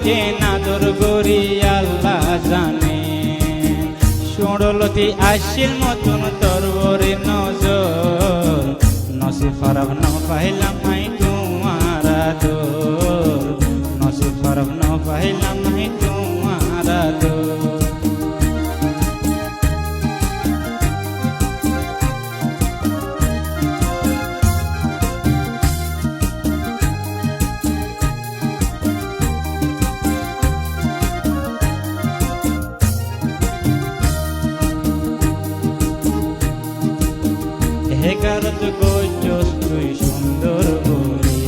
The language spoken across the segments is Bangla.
কেন আদর করি আল্লাহ জানে। সুরলতি আসিল মতন তরবরে নজর, নসিব খারাপ না পাইলাম আই তোমার আদর, নসিব খারাপ না পাইলাম আই তোমার আদর। হেকারত কইছস তুই সুন্দর বলি,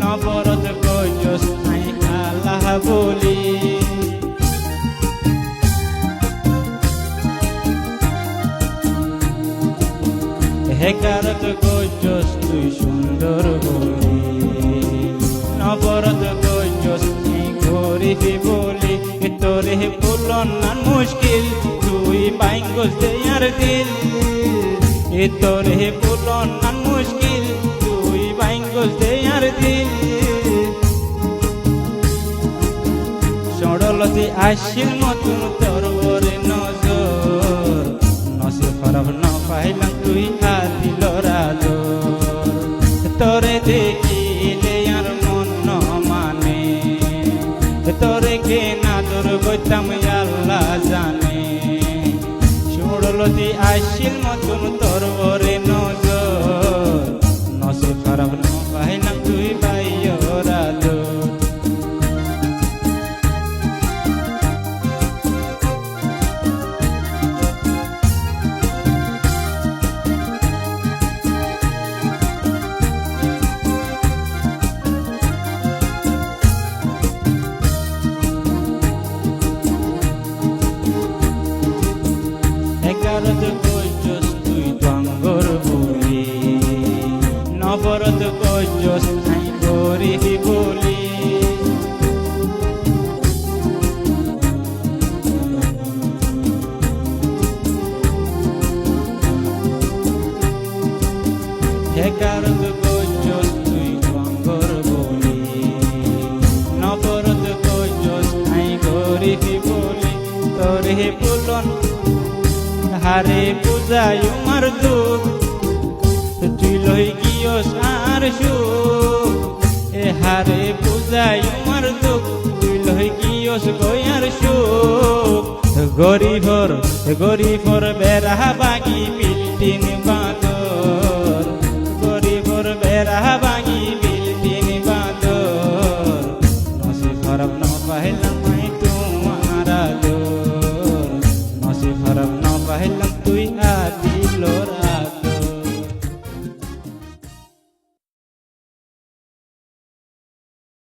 নবরত কইছস আই আল্লাহ বলি। হেকারত কইছস তুই সুন্দর বলি, নবরত কইছস আই গরিব বলি। তোরে বলন না মুশকিল তুই বাইঙ্গস দেয়ার দিল, তোরে বলন না মুশকিল তুই বাইঙ্গস দেয়ার দিল। সরলতি আসিল মতন তরবরে নজর, নসিব খারাপ না পাইলাম তুই আদিল আদর। তোরে দেখিলে আর মন ন মানে, তোরে কেন আদর করতাম আল্লাহ জানে। সুরলতি আসিল মতন তরবরে নজর, নসিব খারাপ না পাইলাম তুই বাইয়র আদর। হেকারত কইছস তুই ডঙ্গর বলি, নবরত কইছস আই গরিব বলি। হেকারত কইছস তুই ডঙ্গর বলি, নবরত কইছস আই গরিব বলি। তোরে বলন হারে বুঝাই আমার দুঃখ, তুই লই গিয়স আর সুখ। এ হারে বুঝাই আমার দুঃখ, তুই লই গিয়স গয়ার সুখ। গরিবর বেড়া বাগি বিল্ডিং বাঁদর, গরিবর বেড়া বাগি বিল্ডিং বাঁদর। নসিব খারাপ না পাইলাম আই তোমার আদর, নসিব খারাপ